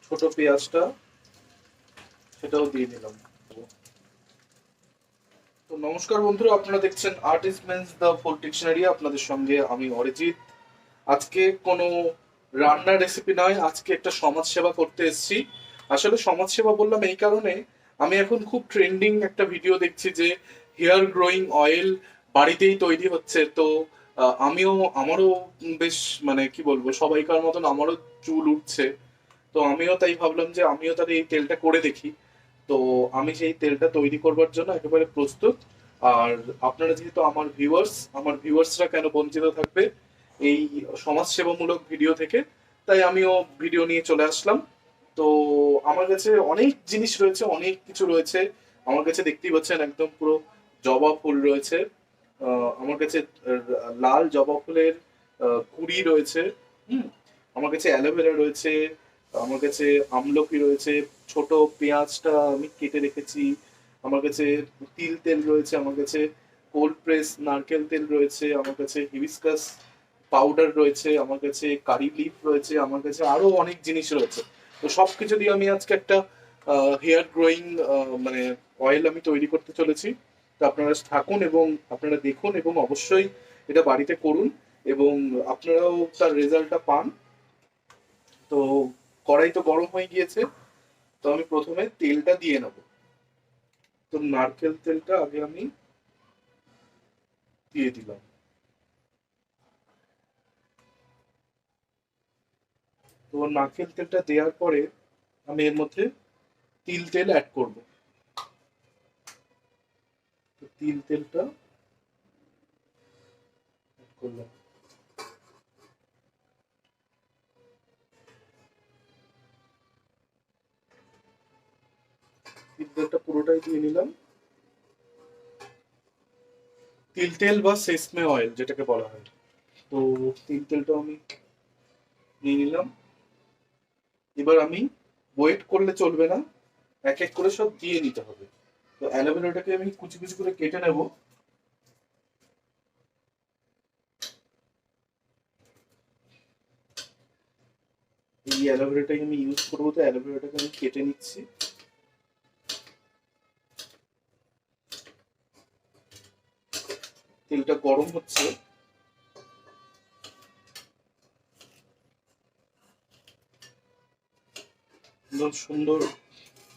ছোট পেঁয়াজটা সেটাও দিয়ে দিলাম। তো নমস্কার বন্ধুরা, আপনারা দেখছেন artist means the food dictionary. আপনাদের সঙ্গে আমি অরিজিৎ। আজকে কোনো রান্নার রেসিপি নয়, আজকে একটা সমাজ সেবা করতে এসেছি। আসলে সমাজ সেবা বললাম এই কারণে, আমি এখন খুব ট্রেন্ডিং একটা ভিডিও দেখছি যে হেয়ার গ্রোয়িং অয়েল বাড়িতেই তৈরি হচ্ছে। তো আমারও বেশ, মানে কি বলবো, সবাইকার মতন আমারও চুল উঠছে। তো আমিও তাই ভাবলাম যে আমিও তাহলে এই তেলটা করে দেখি। তো আমি সেই তেলটা তৈরি করবার জন্য একেবারে প্রস্তুত। আর আপনারা যেহেতু আমার ভিউয়ার্সরা কেন বঞ্চিত থাকবে এই সমাজসেবামূলক ভিডিও থেকে, তাই আমিও ভিডিও নিয়ে চলে আসলাম। তো আমার কাছে অনেক জিনিস রয়েছে, অনেক কিছু রয়েছে। আমার কাছে দেখতেই পাচ্ছেন একদম পুরো জবা ফুল রয়েছে। আমার কাছে লাল জবা ফুলের কুড়ি রয়েছে। হুম। আমার কাছে অ্যালোভেরা রয়েছে, আমার কাছে আমলকি রয়েছে, ছোট পেঁয়াজটা আমি কেটে রেখেছি। আমার কাছে তিল তেল রয়েছে, আমার কাছে কোল্ড প্রেস নারকেল তেল রয়েছে, আমার কাছে হিবিস্কাস পাউডার রয়েছে, আমার কাছে কারি লিফ রয়েছে, আমার কাছে আরো অনেক জিনিস রয়েছে। তো সবকিছু দিয়ে আমি আজকে একটা হেয়ার গ্রোয়িং মানে অয়েল আমি তৈরি করতে চলেছি। তো আপনারা থাকুন এবং আপনারা দেখুন এবং অবশ্যই এটা বাড়িতে করুন এবং আপনারাও তার রেজাল্টটা পান। তো কড়াই তো গরম হয়ে গিয়েছে, তো আমি প্রথমে তেলটা দিয়ে নেব। তো নারকেল তেলটা আগে আমি দিয়ে দিলাম। তো নারকেল তেলটা দেওয়ার পরে আমি এর মধ্যে তিল তেল অ্যাড করব। তো তিল তেলটা অ্যাড করলাম। তিল তেলটা পুরোটাই দিয়ে নিলাম। তিল তেল বা সেসমে অয়েল যেটাকে বলা হয়। তো তিল তেলটা আমি নিয়ে নিলাম। এবার আমি ওয়েট করলে চলবে না, এক এক করে সব দিয়ে নিতে হবে। তো অ্যালোভেরাটাকে আমি কুচি কুচি করে কেটে নেব। এই অ্যালোভেরাটাকে আমি ইউজ করবো, তো অ্যালোভেরাটাকে আমি কেটে নিচ্ছি। তেলটা গরম হচ্ছে। একদম সুন্দর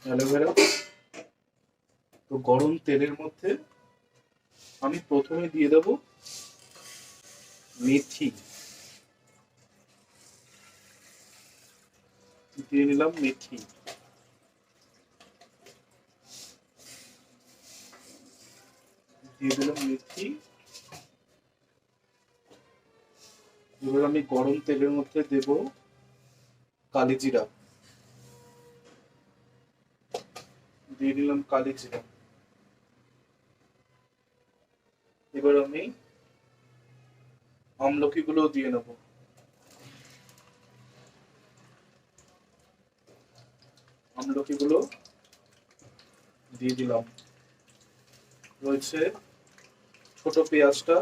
অ্যালোভেরা। তো গরম তেলের মধ্যে আমি প্রথমে দিয়ে দেব মেথি। দিয়ে নিলাম মেথি। দিয়ে দিলাম মেথি। এবার আমি গরম তেলের মধ্যে দেব কালি জিরা। দিয়ে দিলাম কালি জিরা। এবার আমি আমলকি গুলো দিয়ে নেব। আমলকি গুলো দিয়ে দিলাম। রয়েছে ছোট পেঁয়াজটা,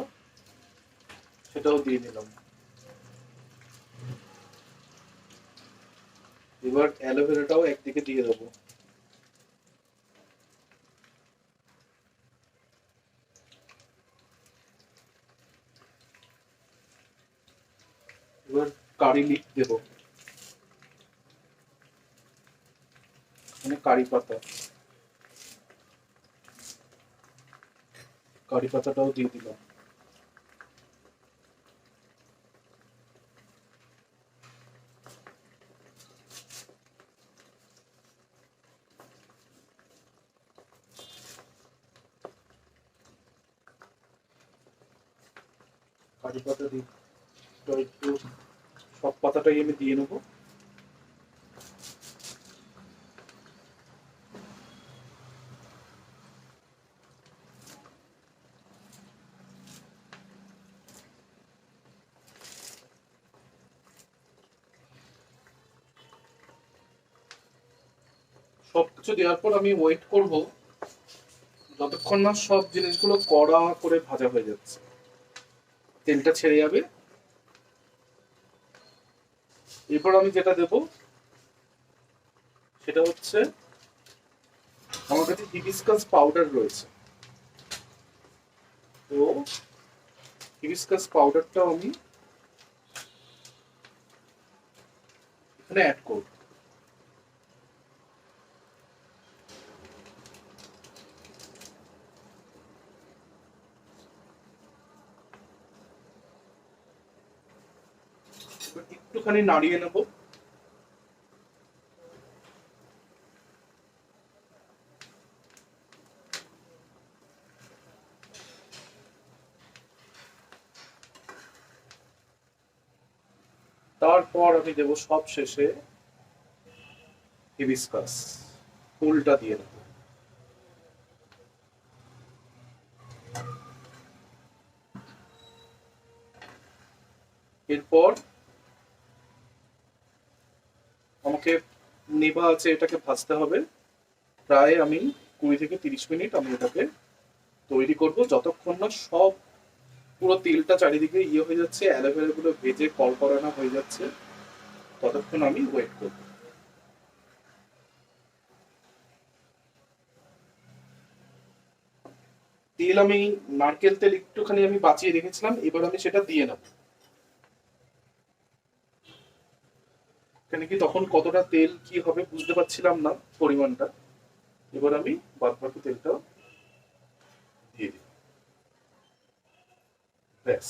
সেটাও দিয়ে দিলাম। এবার অ্যালোভেরাটাও একদিকে দিয়ে দেবো। এবার কারি লিফ দেবো, মানে কারি পাতা। কারি পাতাটাও দিয়ে দিলাম। কারি পাতা দিয়ে একটু সব পাতাটাই আমি দিয়ে নেবো। সবকিছু দেওয়ার পর আমি ওয়েট করব যতক্ষণ না সব জিনিসগুলো কড়া করে ভাজা হয়ে যাচ্ছে, তেলটা ছেড়ে যাবে। এরপর আমি যেটা দেব, সেটা হচ্ছে আমার কাছে হিবিস্কাস পাউডার রয়েছে। তো হিবিস্কাস পাউডারটাও আমি এখানে অ্যাড করব। একটুখানি নাড়িয়ে নেব। তারপর আমি দেবো সব শেষে হিবিস্কাস ফুলটা দিয়ে নেব। এরপর আমাকে নেভা আছে, এটাকে ভাজতে হবে। প্রায় আমি 20 থেকে 30 মিনিট আমি এটাকে তৈরি করব, যতক্ষণ না সব পুরো তেলটা চারিদিকে ইয়ে হয়ে যাচ্ছে, অ্যালোভেরা গুলো ভেজে কড়কড়ানো হয়ে যাচ্ছে, ততক্ষণ আমি ওয়েট করব। তেল আমি নারকেল তেল একটুখানি আমি বাঁচিয়ে রেখেছিলাম, এবার আমি সেটা দিয়ে নেব। এখানে কি তখন কতটা তেল কি হবে বুঝতে পারছিলাম না পরিমাণটা। এবার আমি বাদ বাকি তেলটা দিয়ে দিই। ব্যাস,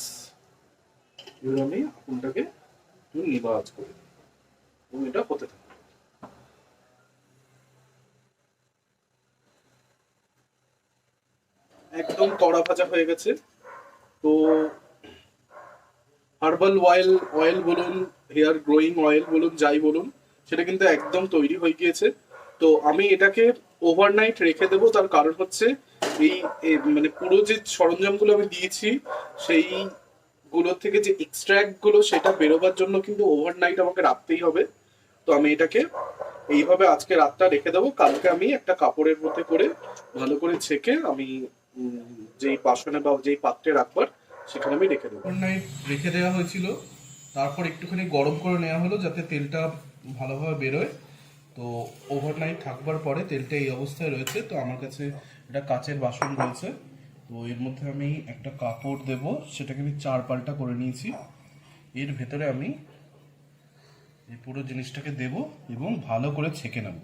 এবার আমি আগুনটাকে একটু নিভা আঁচ করে দিই এবং এটা হতে থাকে। একদম কড়া ভাজা হয়ে গেছে। তো হার্বাল অয়েল অয়েল বলুন, হেয়ার গ্রোয়িং অয়েল বলুন, যাই বলুন, সেটা কিন্তু একদম তৈরি হয়ে গিয়েছে। তো আমি এটাকে ওভারনাইট রেখে দেবো। তার কারণ হচ্ছে এই মানে পুরো যে সরঞ্জামগুলো আমি দিয়েছি সেই গুলো থেকে যে এক্সট্রাক্ট গুলো সেটা বেরোবার জন্য কিন্তু ওভারনাইট আমাকে রাখতেই হবে। তো আমি এটাকে এইভাবে আজকে রাতটা রেখে দেবো। কালকে আমি একটা কাপড়ের মধ্যে করে ভালো করে ছেঁকে আমি যেই বাসনে বা যেই পাত্রে রাখবার সেখানে আমি রেখে দেবো। ওভারনাইট রেখে দেওয়া হয়েছিল, তারপর একটুখানি গরম করে নেওয়া হলো যাতে তেলটা ভালোভাবে বেরোয়। তো ওভারনাইট থাকবার পরে তেলটা এই অবস্থায় রয়েছে। তো আমার কাছে একটা কাচের বাসন রয়েছে, তো এর মধ্যে আমি একটা কাপড় দেব, সেটাকে আমি 4 পাল্টা করে নিয়েছি। এর ভেতরে আমি এই পুরো জিনিসটাকে দেব এবং ভালো করে ছেঁকে নেব।